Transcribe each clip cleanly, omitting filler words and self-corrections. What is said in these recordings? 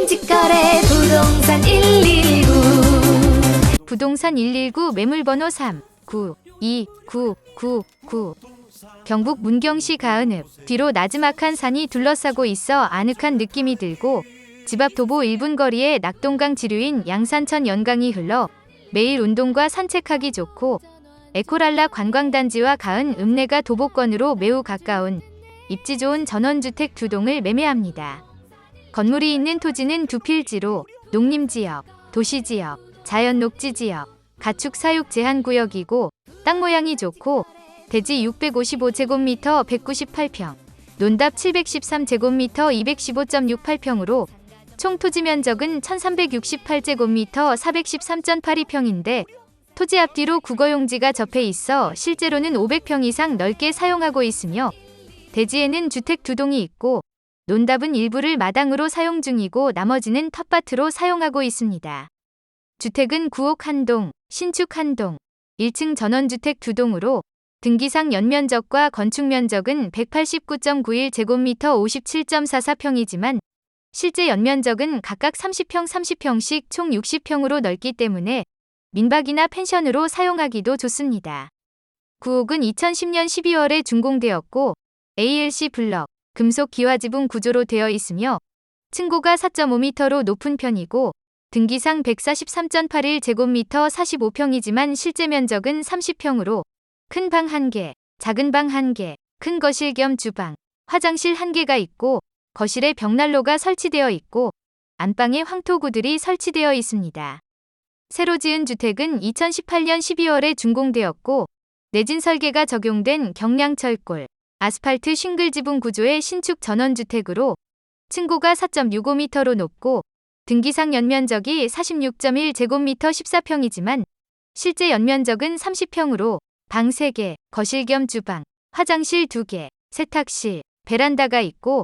직거래 부동산 119. 부동산 119 매물번호 3929999 경북 문경시 가은읍. 뒤로 나지막한 산이 둘러싸고 있어 아늑한 느낌이 들고 집 앞 도보 1분 거리에 낙동강 지류인 양산천 연강이 흘러 매일 운동과 산책하기 좋고 에코랄라 관광단지와 가은 읍내가 도보권으로 매우 가까운 입지 좋은 전원주택 2동을 매매합니다. 건물이 있는 토지는 두 필지로 농림지역, 도시지역, 자연녹지지역, 가축 사육 제한구역이고 땅 모양이 좋고 대지 655제곱미터 198평, 논답 713제곱미터 215.68평으로 총 토지 면적은 1368제곱미터 413.82평인데 토지 앞뒤로 국어용지가 접해 있어 실제로는 500평 이상 넓게 사용하고 있으며 대지에는 주택 2동이 있고 논답은 일부를 마당으로 사용 중이고 나머지는 텃밭으로 사용하고 있습니다. 주택은 구옥 1동, 신축 1동, 1층 전원주택 2동으로 등기상 연면적과 건축면적은 189.91제곱미터 57.44평이지만 실제 연면적은 각각 30평 30평씩 총 60평으로 넓기 때문에 민박이나 펜션으로 사용하기도 좋습니다. 구옥은 2010년 12월에 준공되었고 ALC 블럭, 금속 기와지붕 구조로 되어 있으며 층고가 4.5m로 높은 편이고 등기상 143.81제곱미터 45평이지만 실제 면적은 30평으로 큰 방 1개, 작은 방 1개, 큰 거실 겸 주방, 화장실 1개가 있고 거실에 벽난로가 설치되어 있고 안방에 황토구들이 설치되어 있습니다. 새로 지은 주택은 2018년 12월에 준공되었고 내진 설계가 적용된 경량철골, 아스팔트 싱글 지붕 구조의 신축 전원주택으로 층고가 4.65m로 높고 등기상 연면적이 46.1제곱미터 14평이지만 실제 연면적은 30평으로 방 3개, 거실 겸 주방, 화장실 2개, 세탁실, 베란다가 있고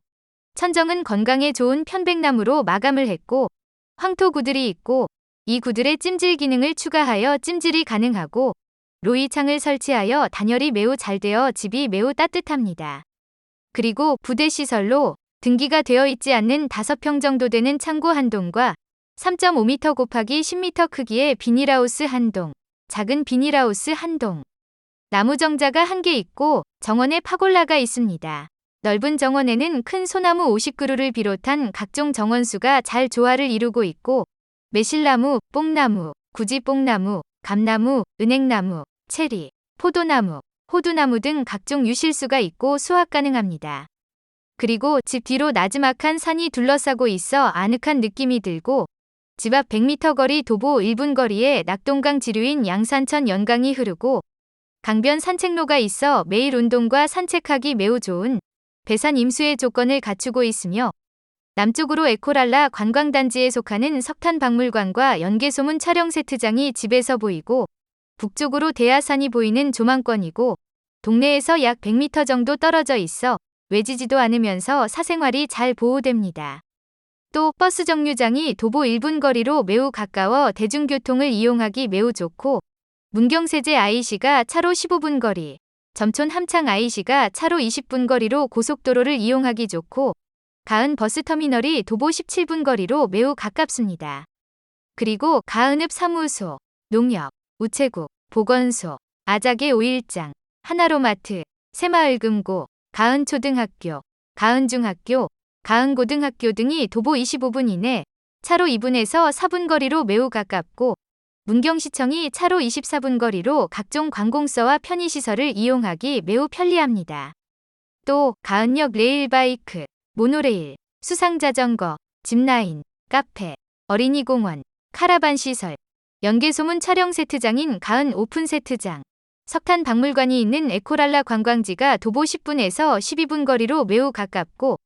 천정은 건강에 좋은 편백나무로 마감을 했고 황토구들이 있고 이 구들의 찜질 기능을 추가하여 찜질이 가능하고 로이 창을 설치하여 단열이 매우 잘 되어 집이 매우 따뜻합니다. 그리고 부대 시설로 등기가 되어 있지 않는 5평 정도 되는 창고 1동과 3.5m 곱하기 10m 크기의 비닐하우스 1동, 작은 비닐하우스 1동, 나무 정자가 1개 있고 정원에 파골라가 있습니다. 넓은 정원에는 큰 소나무 50그루를 비롯한 각종 정원수가 잘 조화를 이루고 있고 매실나무, 뽕나무, 구지뽕나무, 감나무, 은행나무, 체리, 포도나무, 호두나무 등 각종 유실수가 있고 수확 가능합니다. 그리고 집 뒤로 나지막한 산이 둘러싸고 있어 아늑한 느낌이 들고 집 앞 100m 거리 도보 1분 거리에 낙동강 지류인 양산천 연강이 흐르고 강변 산책로가 있어 매일 운동과 산책하기 매우 좋은 배산 임수의 조건을 갖추고 있으며 남쪽으로 에코랄라 관광단지에 속하는 석탄박물관과 연개소문 촬영 세트장이 집에서 보이고 북쪽으로 대하산이 보이는 조망권이고 동네에서 약 100m 정도 떨어져 있어 외지지도 않으면서 사생활이 잘 보호됩니다. 또 버스 정류장이 도보 1분 거리로 매우 가까워 대중교통을 이용하기 매우 좋고 문경세제 IC가 차로 15분 거리, 점촌 함창 IC가 차로 20분 거리로 고속도로를 이용하기 좋고 가은 버스터미널이 도보 17분 거리로 매우 가깝습니다. 그리고 가은읍 사무소, 농협, 우체국, 보건소, 아작의 오일장, 하나로마트, 새마을금고, 가은초등학교, 가은중학교, 가은고등학교 등이 도보 25분 이내, 차로 2분에서 4분 거리로 매우 가깝고 문경시청이 차로 24분 거리로 각종 관공서와 편의시설을 이용하기 매우 편리합니다. 또 가은역 레일바이크, 모노레일, 수상자전거, 짚라인, 카페, 어린이공원, 카라반 시설, 연개소문 촬영 세트장인 가은 오픈 세트장, 석탄박물관이 있는 에코랄라 관광지가 도보 10분에서 12분 거리로 매우 가깝고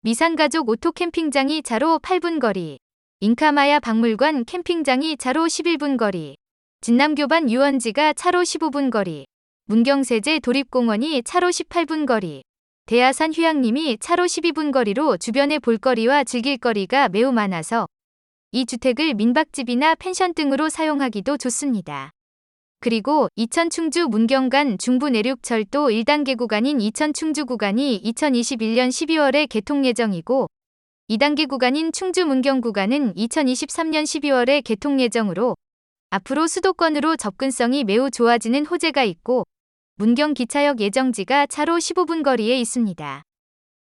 미산가족 오토캠핑장이 차로 8분 거리, 잉카마야 박물관 캠핑장이 차로 11분 거리, 진남교반 유원지가 차로 15분 거리, 문경세제 도립공원이 차로 18분 거리, 대하산 휴양림이 차로 12분 거리로 주변의 볼거리와 즐길거리가 매우 많아서 이 주택을 민박집이나 펜션 등으로 사용하기도 좋습니다. 그리고 이천 충주 문경 간 중부 내륙철도 1단계 구간인 이천 충주 구간이 2021년 12월에 개통 예정이고 2단계 구간인 충주-문경 구간은 2023년 12월에 개통 예정으로 앞으로 수도권으로 접근성이 매우 좋아지는 호재가 있고 문경 기차역 예정지가 차로 15분 거리에 있습니다.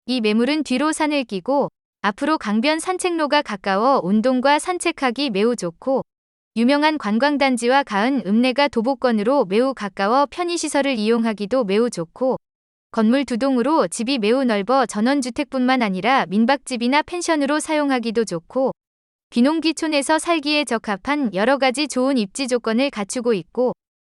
이 매물은 뒤로 산을 끼고 앞으로 강변 산책로가 가까워 운동과 산책하기 매우 좋고 유명한 관광단지와 가은 읍내가 도보권으로 매우 가까워 편의시설을 이용하기도 매우 좋고 건물 2동으로 집이 매우 넓어 전원주택뿐만 아니라 민박집이나 펜션으로 사용하기도 좋고 귀농귀촌에서 살기에 적합한 여러가지 좋은 입지 조건을 갖추고 있고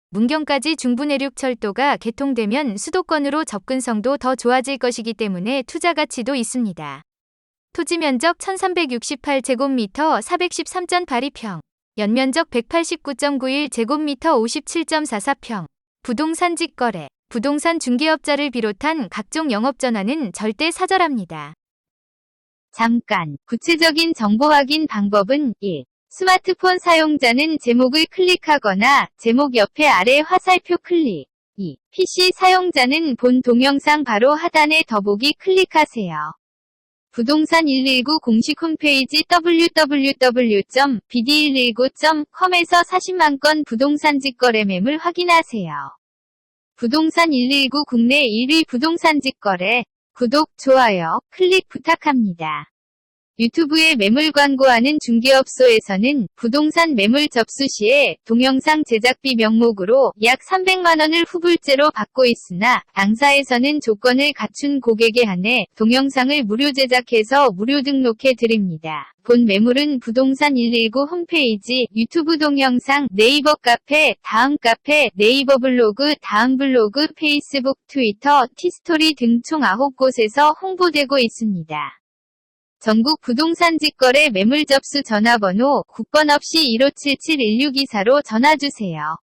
문경까지 중부내륙철도가 개통되면 수도권으로 접근성도 더 좋아질 것이기 때문에 투자 가치도 있습니다. 토지 면적 1368제곱미터 413.82평, 연면적 189.91제곱미터 57.44평, 부동산 직거래, 부동산 중개업자를 비롯한 각종 영업전화는 절대 사절합니다. 잠깐, 구체적인 정보 확인 방법은 1. 스마트폰 사용자는 제목을 클릭하거나 제목 옆에 아래 화살표 클릭. 2. PC 사용자는 본 동영상 바로 하단의 더보기 클릭하세요. 부동산 119 공식 홈페이지 www.bd119.com에서 40만 건 부동산 직거래 매물 확인하세요. 부동산 119 국내 1위 부동산 직거래. 구독, 좋아요, 클릭 부탁합니다. 유튜브에 매물 광고하는 중개업소에서는 부동산 매물 접수 시에 동영상 제작비 명목으로 약 300만 원을 후불제로 받고 있으나 당사에서는 조건을 갖춘 고객에 한해 동영상을 무료 제작해서 무료 등록해 드립니다. 본 매물은 부동산 119 홈페이지, 유튜브 동영상, 네이버 카페, 다음 카페, 네이버 블로그, 다음 블로그, 페이스북, 트위터, 티스토리 등 총 9곳에서 홍보되고 있습니다. 전국 부동산 직거래 매물 접수 전화번호 9번 없이 1577-1624로 전화주세요.